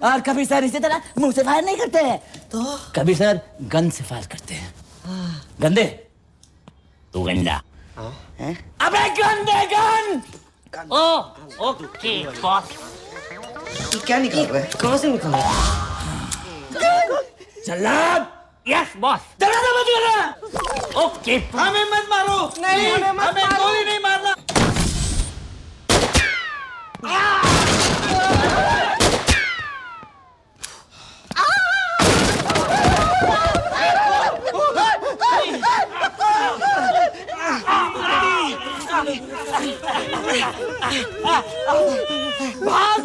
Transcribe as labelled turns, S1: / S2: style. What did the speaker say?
S1: और कभी सर इसी तरह मुंह से फायर नहीं करते हैं,
S2: तो
S1: कभी सर गन से फायर करते हैं। गंदे, तू गंदा हैं? अबे गंदे गन!
S3: ओ ओके बॉस।
S2: ये क्या निकाल रहा है? कहाँ से निकाल रहा है?
S1: जल्लाद!
S3: Yes boss.
S1: दरवाजा बंद करना।
S3: ओके।
S1: हमें मत मारो।
S2: नहीं, हमें
S1: गोली नहीं मारना।
S2: भाग